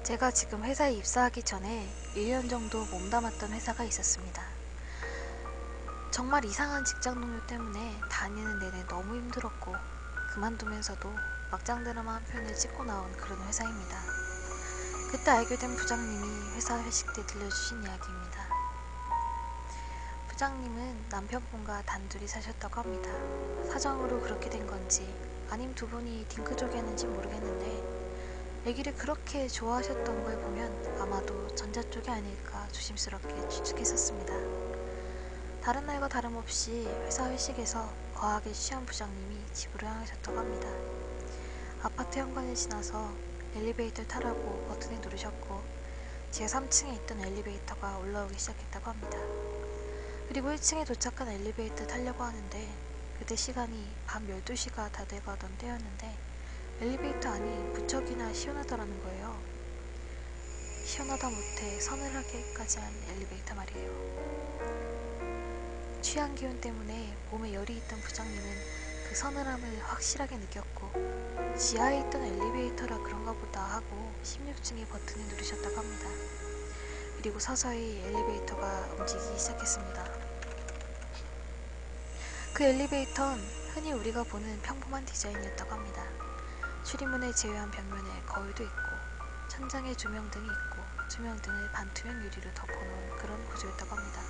제가 지금 회사에 입사하기 전에 1년 정도 몸담았던 회사가 있었습니다. 정말 이상한 직장 동료 때문에 다니는 내내 너무 힘들었고 그만두면서도 막장 드라마 한 편을 찍고 나온 그런 회사입니다. 그때 알게 된 부장님이 회사 회식 때 들려주신 이야기입니다. 부장님은 남편분과 단둘이 사셨다고 합니다. 사정으로 그렇게 된 건지 아님 두 분이 딩크족이었는지 모르겠는데 아기를 그렇게 좋아하셨던 걸 보면 아마도 전자 쪽이 아닐까 조심스럽게 추측했었습니다. 다른 날과 다름없이 회사 회식에서 거하게 취한 부장님이 집으로 향하셨다고 합니다. 아파트 현관을 지나서 엘리베이터를 타라고 버튼을 누르셨고 제 3층에 있던 엘리베이터가 올라오기 시작했다고 합니다. 그리고 1층에 도착한 엘리베이터 타려고 하는데 그때 시간이 밤 12시가 다 돼가던 때였는데 엘리베이터 안이 무척이나 시원하더라는 거예요. 시원하다 못해 서늘하게까지 한 엘리베이터 말이에요. 취한 기운 때문에 몸에 열이 있던 부장님은 그 서늘함을 확실하게 느꼈고 지하에 있던 엘리베이터라 그런가 보다 하고 16층의 버튼을 누르셨다고 합니다. 그리고 서서히 엘리베이터가 움직이기 시작했습니다. 그 엘리베이터는 흔히 우리가 보는 평범한 디자인이었다고 합니다. 출입문을 제외한 벽면에 거울도 있고 천장에 조명등이 있고 조명등을 반투명 유리로 덮어놓은 그런 구조였다고 합니다.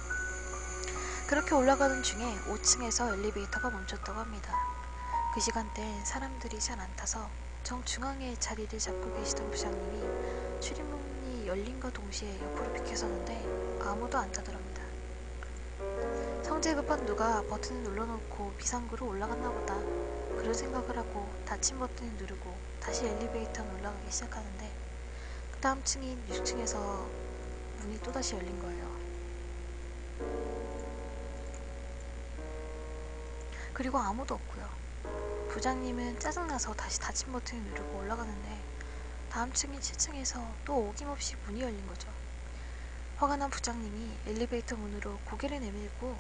그렇게 올라가던 중에 5층에서 엘리베이터가 멈췄다고 합니다. 그 시간대엔 사람들이 잘 안 타서 정중앙에 자리를 잡고 계시던 부장님이 출입문이 열린과 동시에 옆으로 비켜서는데 아무도 안 타더랍니다. 성질 급한 누가 버튼을 눌러놓고 비상구로 올라갔나 보다 그런 생각을 하고 닫힌 버튼을 누르고 다시 엘리베이터는 올라가기 시작하는데 그 다음 층인 6층에서 문이 또다시 열린 거예요. 그리고 아무도 없고요. 부장님은 짜증나서 다시 닫힌 버튼을 누르고 올라가는데 다음 층인 7층에서 또 어김없이 문이 열린 거죠. 화가 난 부장님이 엘리베이터 문으로 고개를 내밀고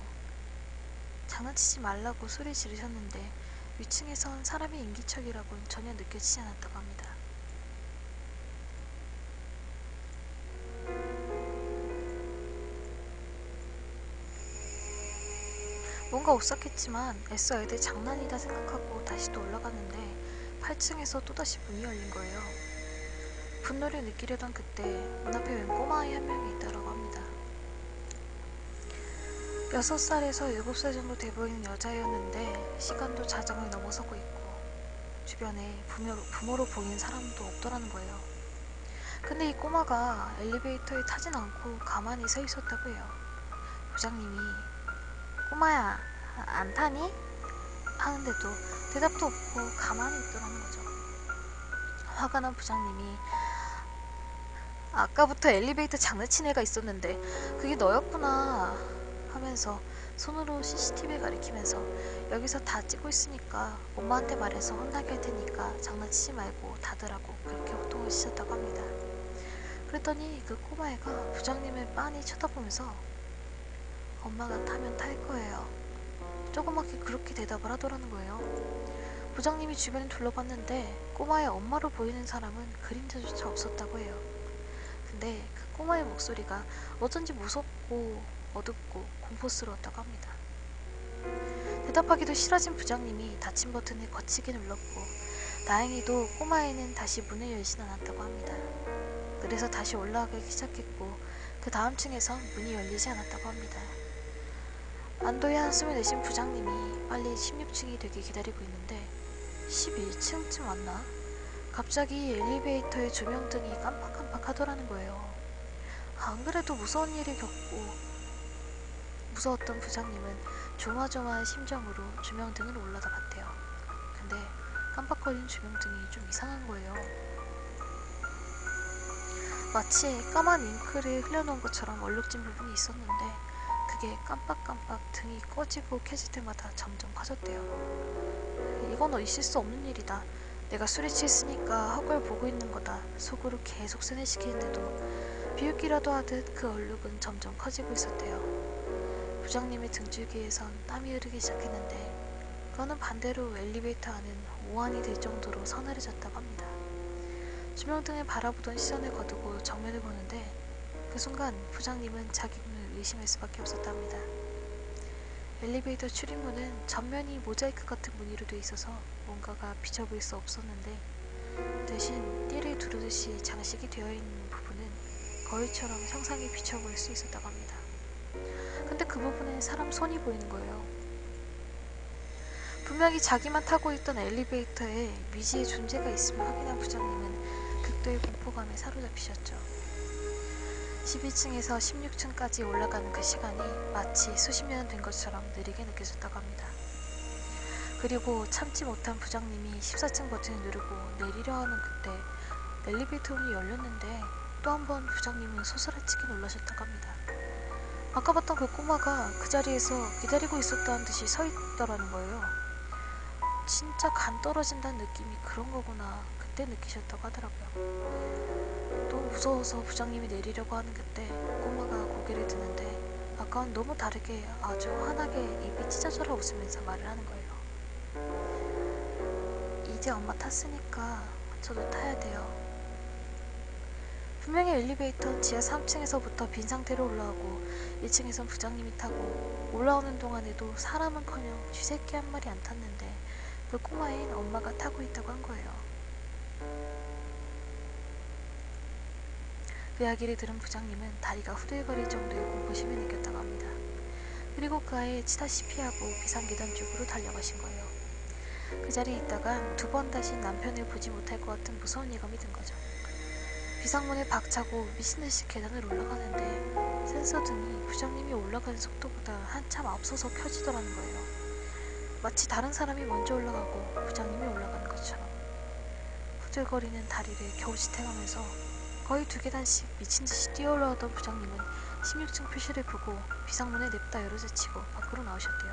장난치지 말라고 소리 지르셨는데 위층에선 사람의 인기척이라고는 전혀 느껴지지 않았다고 합니다. 뭔가 오싹했지만 애써 애들 장난이다 생각하고 다시 또 올라갔는데 8층에서 또다시 문이 열린 거예요. 분노를 느끼려던 그때 문 앞에 웬 꼬마아이 한 명이 있다고 합니다. 6살에서 7살 정도 돼 보이는 여자애였는데 시간도 자정을 넘어서고 있고 주변에 부모로 보이는 사람도 없더라는 거예요. 근데 이 꼬마가 엘리베이터에 타진 않고 가만히 서 있었다고 해요. 부장님이 꼬마야 안 타니? 하는데도 대답도 없고 가만히 있더라는 거죠. 화가 난 부장님이 아까부터 엘리베이터 장난친 애가 있었는데 그게 너였구나 하면서 손으로 CCTV를 가리키면서 여기서 다 찍고 있으니까 엄마한테 말해서 혼나게 할 테니까 장난치지 말고 닫으라고 그렇게 호통을 치셨다고 합니다. 그랬더니 그 꼬마애가 부장님을 빤히 쳐다보면서 엄마가 타면 탈 거예요. 조그맣게 그렇게 대답을 하더라는 거예요. 부장님이 주변을 둘러봤는데 꼬마의 엄마로 보이는 사람은 그림자조차 없었다고 해요. 근데 그 꼬마의 목소리가 어쩐지 무섭고 어둡고 공포스러웠다고 합니다. 대답하기도 싫어진 부장님이 닫힌 버튼을 거치게 눌렀고 다행히도 꼬마애는 다시 문을 열진 않았다고 합니다. 그래서 다시 올라가기 시작했고 그 다음 층에선 문이 열리지 않았다고 합니다. 안도의 한숨을 내신 부장님이 빨리 16층이 되길 기다리고 있는데 11층쯤 왔나? 갑자기 엘리베이터의 조명등이 깜빡깜빡 하더라는 거예요. 안 그래도 무서운 일을 겪고 무서웠던 부장님은 조마조마한 심정으로 조명등을 올라다 봤대요. 근데 깜빡거리는 조명등이 좀 이상한 거예요. 마치 까만 잉크를 흘려놓은 것처럼 얼룩진 부분이 있었는데 그게 깜빡깜빡 등이 꺼지고 켜질 때마다 점점 커졌대요. 이건 있을 수 없는 일이다. 내가 술에 취했으니까 헛걸 보고 있는 거다. 속으로 계속 세뇌시키는데도 비웃기라도 하듯 그 얼룩은 점점 커지고 있었대요. 부장님의 등줄기에선 땀이 흐르기 시작했는데 그거는 반대로 엘리베이터 안은 오한이 될 정도로 서늘해졌다고 합니다. 조명등을 바라보던 시선을 거두고 정면을 보는데 그 순간 부장님은 자기 눈을 의심할 수밖에 없었답니다. 엘리베이터 출입문은 전면이 모자이크 같은 무늬로 돼 있어서 뭔가가 비쳐 보일 수 없었는데 대신 띠를 두르듯이 장식이 되어 있는 부분은 거울처럼 형상이 비쳐 보일 수 있었다고 합니다. 근데 그 부분에 사람 손이 보이는 거예요. 분명히 자기만 타고 있던 엘리베이터에 미지의 존재가 있음을 확인한 부장님은 극도의 공포감에 사로잡히셨죠. 12층에서 16층까지 올라가는 그 시간이 마치 수십 년 된 것처럼 느리게 느껴졌다고 합니다. 그리고 참지 못한 부장님이 14층 버튼을 누르고 내리려 하는 그때 엘리베이터 문이 열렸는데 또 한 번 부장님은 소스라치게 놀라셨다고 합니다. 아까 봤던 그 꼬마가 그 자리에서 기다리고 있었다는 듯이 서 있더라는 거예요. 진짜 간 떨어진다는 느낌이 그런 거구나 그때 느끼셨다고 하더라고요. 또 무서워서 부장님이 내리려고 하는 그때 꼬마가 고개를 드는데 아까는 너무 다르게 아주 환하게 입이 찢어져라 웃으면서 말을 하는 거예요. 이제 엄마 탔으니까 저도 타야 돼요. 분명히 엘리베이터는 지하 3층에서부터 빈 상태로 올라오고 1층에선 부장님이 타고 올라오는 동안에도 사람은커녕 쥐새끼 한 마리 안 탔는데 그 꼬마인 엄마가 타고 있다고 한 거예요. 그 이야기를 들은 부장님은 다리가 후들거릴 정도의 공포심을 느꼈다고 합니다. 그리고 그 아이를 치다시피 하고 비상계단 쪽으로 달려가신 거예요. 그 자리에 있다간 두 번 다시 남편을 보지 못할 것 같은 무서운 예감이 든 거죠. 비상문을 박차고 미친듯이 계단을 올라가는데 센서 등이 부장님이 올라가는 속도보다 한참 앞서서 켜지더라는 거예요. 마치 다른 사람이 먼저 올라가고 부장님이 올라가는 것처럼. 후들거리는 다리를 겨우 지탱하면서 거의 두 계단씩 미친듯이 뛰어 올라오던 부장님은 16층 표시를 보고 비상문을 냅다 열어제치고 밖으로 나오셨대요.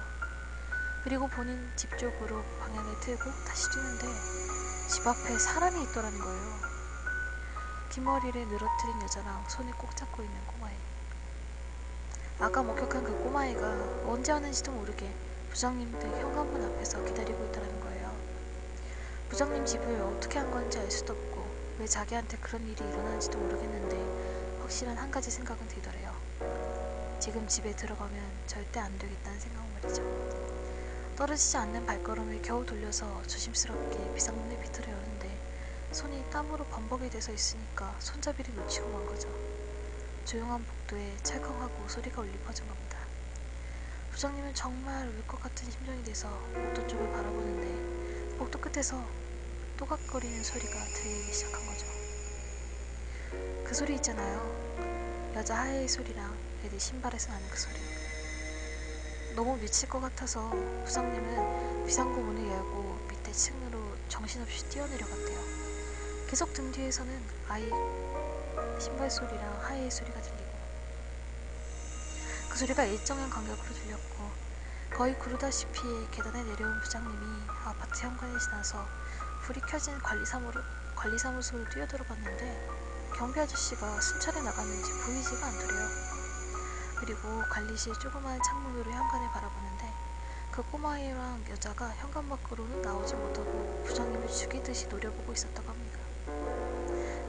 그리고 본인 집 쪽으로 방향을 틀고 다시 뛰는데 집 앞에 사람이 있더라는 거예요. 긴 머리를 늘어뜨린 여자랑 손을 꼭 잡고 있는 꼬마애. 아까 목격한 그 꼬마애가 언제 왔는지도 모르게 부장님들 현관문 앞에서 기다리고 있다는 거예요. 부장님 집을 어떻게 한 건지 알 수도 없고 왜 자기한테 그런 일이 일어나는지도 모르겠는데 확실한 한 가지 생각은 들더래요. 지금 집에 들어가면 절대 안 되겠다는 생각 말이죠. 떨어지지 않는 발걸음을 겨우 돌려서 조심스럽게 비상문을 비틀어 여는데 손이 땀으로 범벅이 돼서 있으니까 손잡이를 놓치고 만 거죠. 조용한 복도에 찰컹하고 소리가 울려 퍼진 겁니다. 부장님은 정말 울 것 같은 심정이 돼서 복도 쪽을 바라보는데 복도 끝에서 또각거리는 소리가 들리기 시작한 거죠. 그 소리 있잖아요. 여자 하이의 소리랑 애들 신발에서 나는 그 소리. 너무 미칠 것 같아서 부장님은 비상구 문을 열고 밑에 층으로 정신없이 뛰어내려갔대요. 계속 등 뒤에서는 아이 신발 소리랑 하이의 소리가 들리고 그 소리가 일정한 간격으로 들렸고 거의 구르다시피 계단에 내려온 부장님이 아파트 현관을 지나서 불이 켜진 관리사무소로 뛰어들어갔는데 경비 아저씨가 순찰에 나갔는지 보이지가 않더래요. 그리고 관리실 조그마한 창문으로 현관을 바라보는데 그 꼬마애랑 여자가 현관 밖으로는 나오지 못하고 부장님을 죽이듯이 노려보고 있었다고 합니다.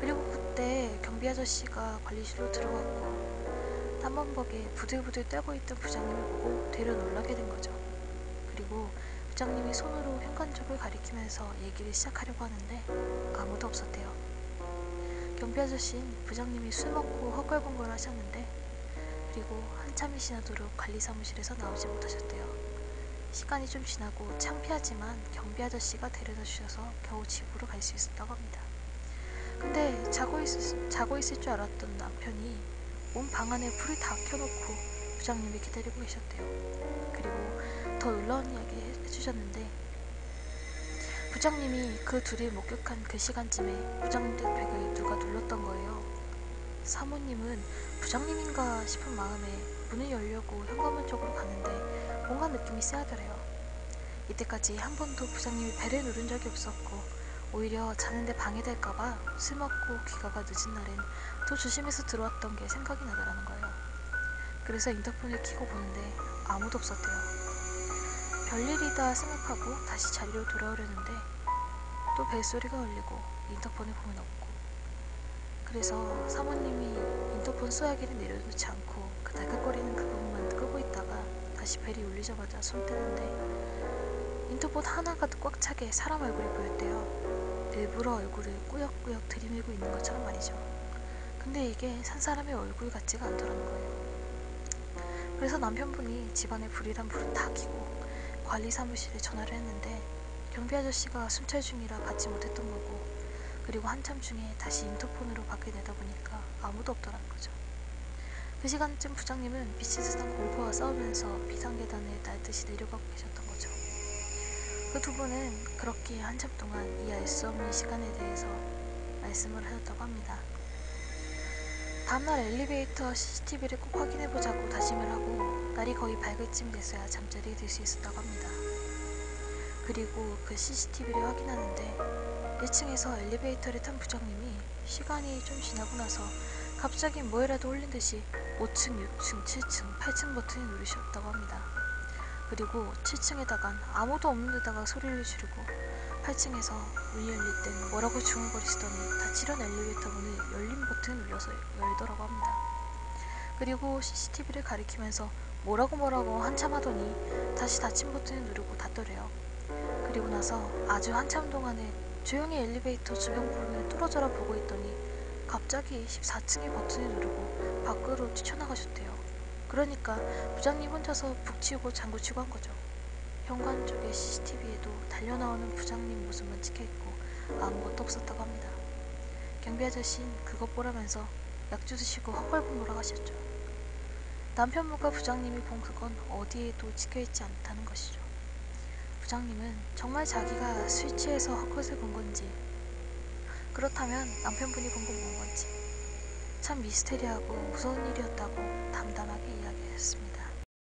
그리고 그때 경비 아저씨가 관리실로 들어갔고 땀범벅에 부들부들 떨고 있던 부장님을 보고 되려 놀라게 된 거죠. 그리고 부장님이 손으로 현관 쪽을 가리키면서 얘기를 시작하려고 하는데 아무도 없었대요. 경비 아저씨는 부장님이 술 먹고 헛걸벙걸 하셨는데 그리고 한참이 지나도록 관리사무실에서 나오지 못하셨대요. 시간이 좀 지나고 창피하지만 경비 아저씨가 데려다 주셔서 겨우 집으로 갈 수 있었다고 합니다. 근데 자고 있을 줄 알았던 남편이 온 방 안에 불을 다 켜놓고 부장님이 기다리고 계셨대요. 그리고 더 놀라운 이야기 해주셨는데 부장님이 그 둘이 목격한 그 시간쯤에 부장님 댁 벽을 누가 눌렀던 거예요. 사모님은 부장님인가 싶은 마음에 문을 열려고 현관문 쪽으로 가는데 뭔가 느낌이 쎄하더래요. 이때까지 한 번도 부장님이 벨을 누른 적이 없었고 오히려 자는데 방해될까봐 술 먹고 귀가가 늦은 날엔 더 조심해서 들어왔던 게 생각이 나더라는 거예요. 그래서 인터폰을 켜고 보는데 아무도 없었대요. 별일이다 생각하고 다시 자리로 돌아오려는데 또 벨소리가 울리고 인터폰을 보면 없고 그래서 사모님이 인터폰 쏘야기를 내려놓지 않고 그 달깍거리는 그 부분만 끄고 있다가 다시 벨이 울리자마자 손 떼는데 인터폰 하나가 꽉 차게 사람 얼굴이 보였대요. 일부러 얼굴을 꾸역꾸역 들이밀고 있는 것처럼 말이죠. 근데 이게 산 사람의 얼굴 같지가 않더라는 거예요. 그래서 남편분이 집안에 불이란 불을 다 켜고 관리 사무실에 전화를 했는데 경비 아저씨가 순찰 중이라 받지 못했던 거고, 그리고 한참 중에 다시 인터폰으로 받게 되다 보니까 아무도 없더라는 거죠. 그 시간쯤 부장님은 비치스당 공포와 싸우면서 비상계단을 날듯이 내려가고 계셨던 거죠. 그 두 분은 그렇게 한참 동안 이 알 수 없는 시간에 대해서 말씀을 하셨다고 합니다. 다음날 엘리베이터 CCTV를 꼭 확인해보자고 다짐을 하고 날이 거의 밝을 쯤 돼서야 잠자리에 들 수 있었다고 합니다. 그리고 그 CCTV를 확인하는데 1층에서 엘리베이터를 탄 부장님이 시간이 좀 지나고 나서 갑자기 뭐에라도 홀린 듯이 5층, 6층, 7층, 8층 버튼을 누르셨다고 합니다. 그리고 7층에다간 아무도 없는 데다가 소리를 지르고 8층에서 문이 열릴 땐 뭐라고 중얼거리시더니 닫히던 엘리베이터 문을 열린 버튼을 눌러서 열더라고 합니다. 그리고 CCTV를 가리키면서 뭐라고 한참 하더니 다시 닫힌 버튼을 누르고 닫더래요. 그리고 나서 아주 한참 동안에 조용히 엘리베이터 주변 부분을 뚫어져라 보고 있더니 갑자기 14층의 버튼을 누르고 밖으로 뛰쳐나가셨대요. 그러니까 부장님 혼자서 북치고 장구치고 한 거죠. 현관 쪽의 CCTV에도 달려나오는 부장님 모습만 찍혀있고 아무것도 없었다고 합니다. 경비 아저씨는 그것 보라면서 약주 드시고 헛걸음 돌아가셨죠. 남편분과 부장님이 본 그건 어디에도 찍혀있지 않다는 것이죠. 부장님은 정말 자기가 술 취해서 헛것을 본 건지, 그렇다면 남편분이 본 건 뭔 건지 참 미스테리하고 무서운 일이었다고 담담하게 이야기하셨습니다.